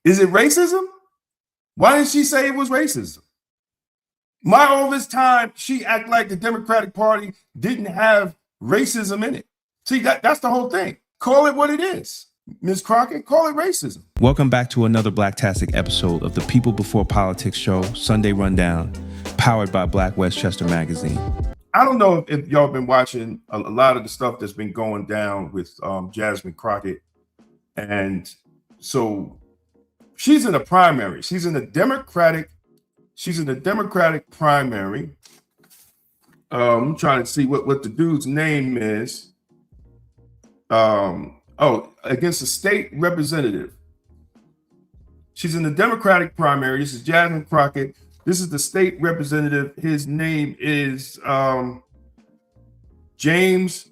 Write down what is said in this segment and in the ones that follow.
Is it racism? Why didn't she say it was racism? My all this time, she act like the Democratic Party didn't have racism in it. See, that's the whole thing. Call it what it is. Ms. Crockett, call it racism. Welcome back to another Blacktastic episode of the People Before Politics show, Sunday Rundown, powered by Black Westchester magazine. I don't know if y'all been watching a lot of the stuff that's been going down with Jasmine Crockett. And so she's in a primary. She's in a Democratic primary. I'm trying to see what the dude's name is. Against a state representative. She's in the Democratic primary. This is Jasmine Crockett. This is the state representative. His name is James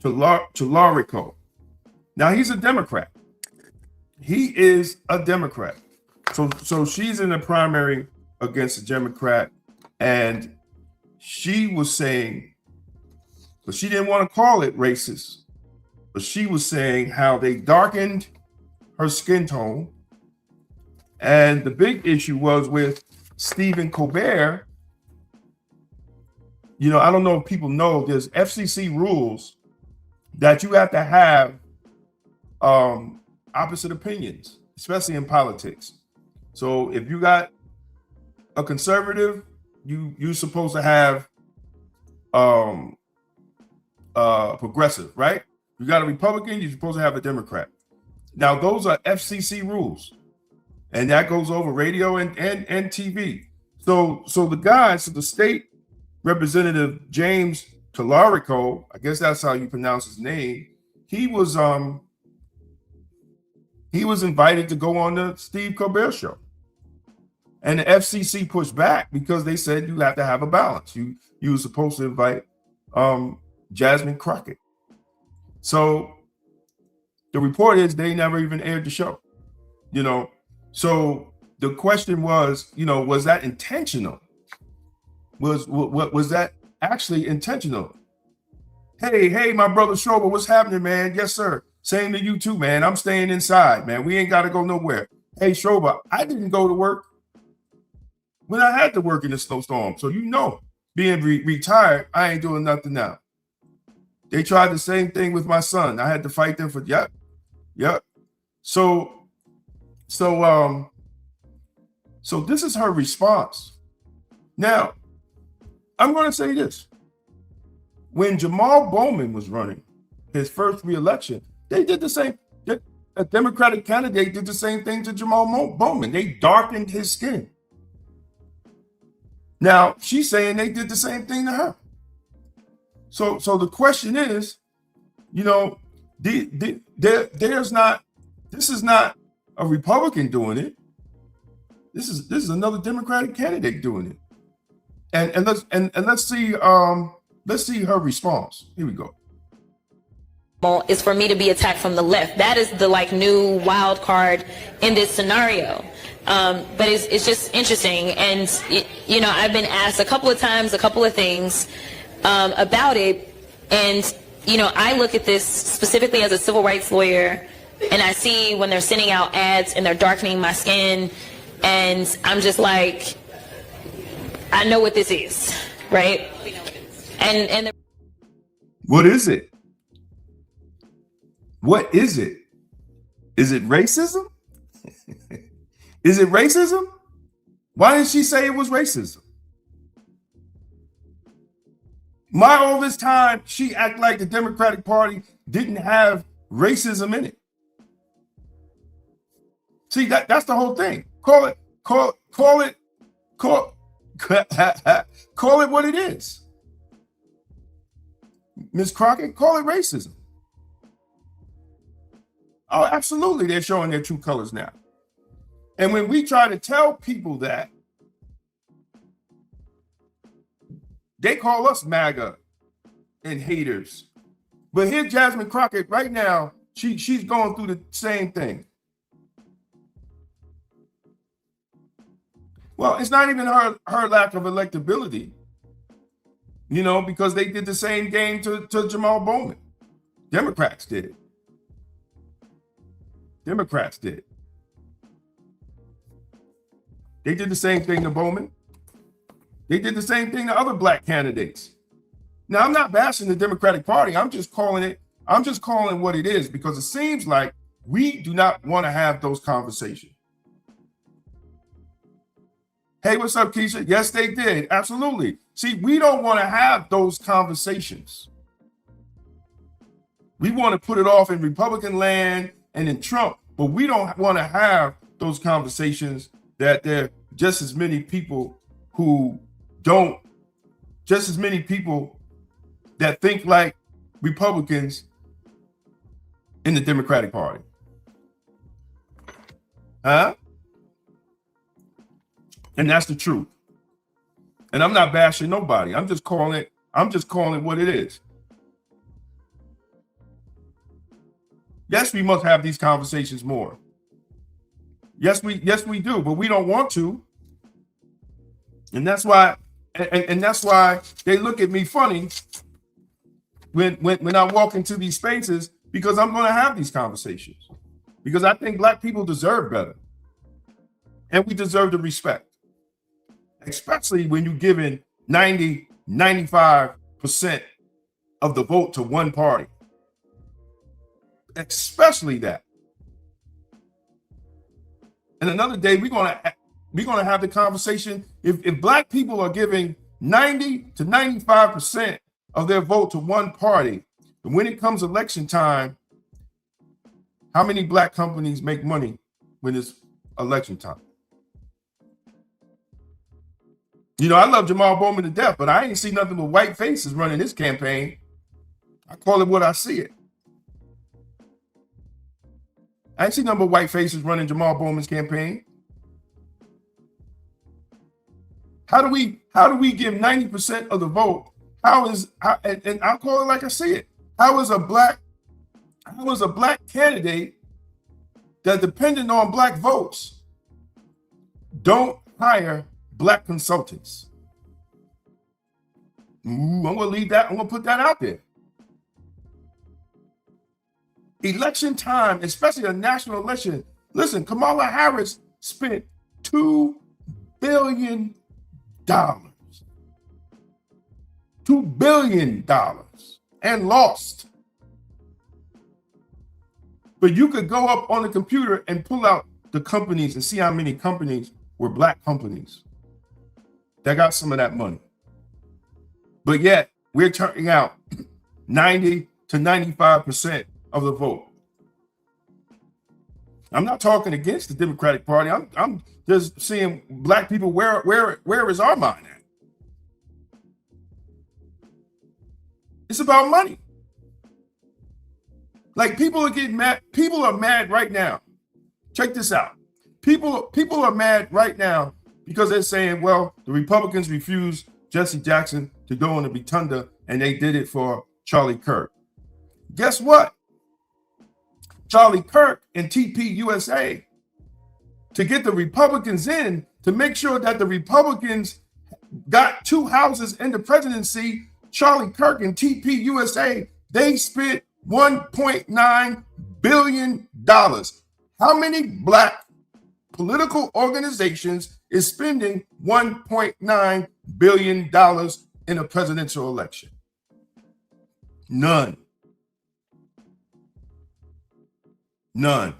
Talarico. Now he's a Democrat. He is a Democrat. So she's in the primary against a Democrat, and she was saying, but she didn't want to call it racist, but she was saying how they darkened her skin tone. And the big issue was with Stephen Colbert. You know, I don't know if people know, there's FCC rules that you have to have opposite opinions, especially in politics. So if you got a conservative, you're supposed to have progressive, right? You got a Republican, you're supposed to have a Democrat. Now those are FCC rules, and that goes over radio and TV. So the state representative James Talarico, I guess that's how you pronounce his name. He was invited to go on the Steve Colbert show, and the FCC pushed back because they said you have to have a balance. You were supposed to invite Jasmine Crockett. So the report is they never even aired the show, you know. So the question was, you know, was that intentional? Was that actually intentional? Hey, my brother Shoba, what's happening, man? Yes, sir. Same to you too, man. I'm staying inside, man. We ain't got to go nowhere. Hey, Shoba, I didn't go to work when I had to work in the snowstorm. So, you know, being retired, I ain't doing nothing now. They tried the same thing with my son. I had to fight them for, yep. So this is her response. Now, I'm going to say this. When Jamal Bowman was running his first re-election, they did the same. A Democratic candidate did the same thing to Jamal Bowman. They darkened his skin. Now, she's saying they did the same thing to her. So the question is, you know, this is not a Republican doing it. This is another Democratic candidate doing it. And let's see her response. Here we go. Is for me to be attacked from the left. That is the new wild card in this scenario. But it's just interesting. And, you know, I've been asked a couple of times, a couple of things about it. And, you know, I look at this specifically as a civil rights lawyer, and I see when they're sending out ads and they're darkening my skin, and I'm just like, I know what this is, right? And what is it? What is it? Is it racism? Is it racism? Why didn't she say it was racism? My all this time, she act like the Democratic Party didn't have racism in it. See, that's the whole thing. Call it what it is. Ms. Crockett, call it racism. Oh, absolutely, they're showing their true colors now. And when we try to tell people that, they call us MAGA and haters. But here's Jasmine Crockett right now. She's going through the same thing. Well, it's not even her lack of electability, you know, because they did the same game to Jamal Bowman. Democrats did. They did the same thing to Bowman. They did the same thing to other black candidates. Now, I'm not bashing the Democratic Party. I'm just calling it what it is, because it seems like we do not want to have those conversations. Hey, what's up, Keisha? Yes, they did. Absolutely. See, we don't want to have those conversations. We want to put it off in Republican land and in Trump, but we don't want to have those conversations that there are just as many people that think like Republicans in the Democratic Party. Huh? And that's the truth. And I'm not bashing nobody. I'm just calling it what it is. Yes, we must have these conversations more. Yes, we do, but we don't want to. And that's why they look at me funny when I walk into these spaces, because I'm going to have these conversations, because I think black people deserve better, and we deserve the respect, especially when you're giving 95% of the vote to one party, especially that. And another day we're gonna have the conversation. If black people are giving 90 to 95% of their vote to one party, and when it comes election time, how many black companies make money when it's election time? You know, I love Jamal Bowman to death, but I ain't see nothing but white faces running this campaign. I call it what I see it. I ain't see nothing but white faces running Jamal Bowman's campaign. How do we give 90% of the vote? And I'll call it like I see it. How is a black candidate that, depending on black votes, don't hire black consultants? I'm gonna put that out there. Election time, especially a national election. Listen, Kamala Harris spent $2 billion. $2 billion and lost. But you could go up on the computer and pull out the companies and see how many companies were black companies that got some of that money. But yet we're turning out 90 to 95% of the vote. I'm not talking against the Democratic Party. I'm just seeing black people, where is our mind at? It's about money. Like, people are getting mad. People are mad right now. Check this out. People are mad right now because they're saying, well, the Republicans refused Jesse Jackson to go in the Rotunda, and they did it for Charlie Kirk. Guess what? Charlie Kirk and TP USA, to get the Republicans in, to make sure that the Republicans got 2 houses in the presidency, Charlie Kirk and TP USA, they spent $1.9 billion. How many black political organizations is spending $1.9 billion in a presidential election? None. None.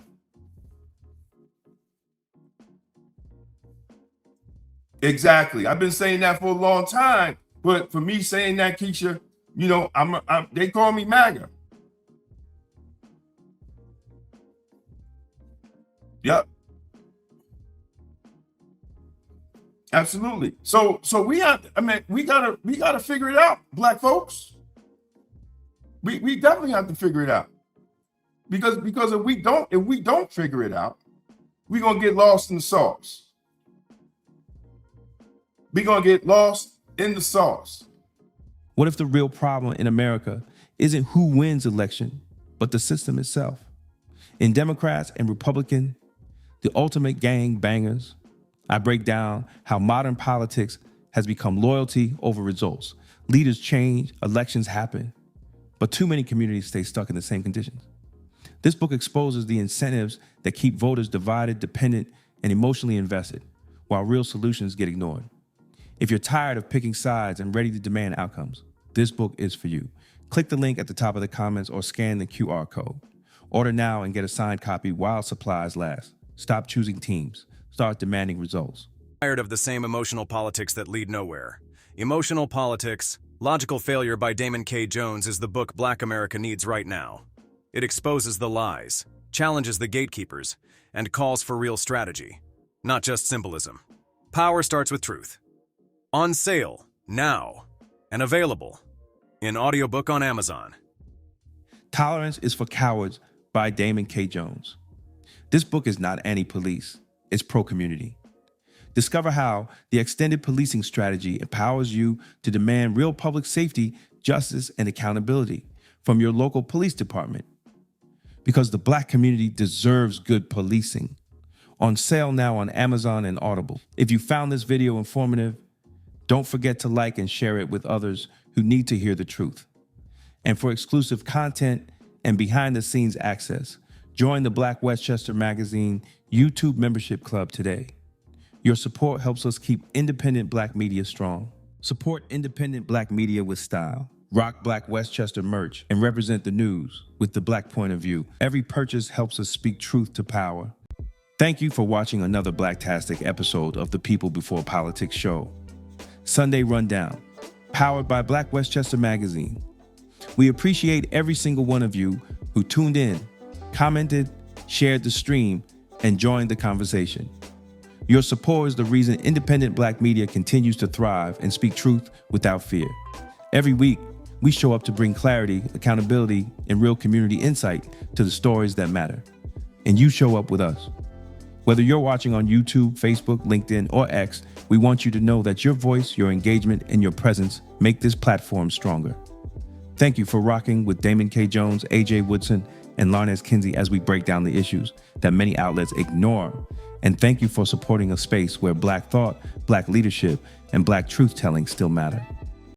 Exactly. I've been saying that for a long time, but for me saying that, Keisha, you know, they call me MAGA. Yep. Absolutely. So we gotta figure it out, black folks. We definitely have to figure it out. Because if we don't figure it out, we're gonna get lost in the sauce. We're gonna get lost in the sauce. What if the real problem in America isn't who wins election, but the system itself? In Democrats and Republicans, the ultimate gang bangers, I break down how modern politics has become loyalty over results. Leaders change, elections happen, but too many communities stay stuck in the same conditions. This book exposes the incentives that keep voters divided, dependent, and emotionally invested. while real solutions get ignored. If you're tired of picking sides and ready to demand outcomes, this book is for you. Click the link at the top of the comments or scan the QR code. Order now and get a signed copy while supplies last. Stop choosing teams. Start demanding results. Tired of the same emotional politics that lead nowhere. Emotional Politics, Logical Failure by Damon K. Jones is the book Black America needs right now. It exposes the lies, challenges the gatekeepers, and calls for real strategy, not just symbolism. Power starts with truth. On sale, now, and available in audiobook on Amazon. Tolerance is for Cowards by Damon K. Jones. This book is not anti-police, it's pro-community. Discover how the extended policing strategy empowers you to demand real public safety, justice, and accountability from your local police department. Because the Black community deserves good policing. On sale now on Amazon and Audible. If you found this video informative, don't forget to like and share it with others who need to hear the truth. And for exclusive content and behind-the-scenes access, join the Black Westchester Magazine YouTube membership club today. Your support helps us keep independent Black media strong. Support independent Black media with style. Rock Black Westchester merch and represent the news with the Black point of view. Every purchase helps us speak truth to power. Thank you for watching another Blacktastic episode of the People Before Politics show. Sunday Rundown, powered by Black Westchester Magazine. We appreciate every single one of you who tuned in, commented, shared the stream, and joined the conversation. Your support is the reason independent Black media continues to thrive and speak truth without fear. Every week, we show up to bring clarity, accountability, and real community insight to the stories that matter. And you show up with us. Whether you're watching on YouTube, Facebook, LinkedIn, or X, we want you to know that your voice, your engagement, and your presence make this platform stronger. Thank you for rocking with Damon K. Jones, AJ Woodson, and Larnez Kinsey as we break down the issues that many outlets ignore. And thank you for supporting a space where Black thought, Black leadership, and Black truth-telling still matter.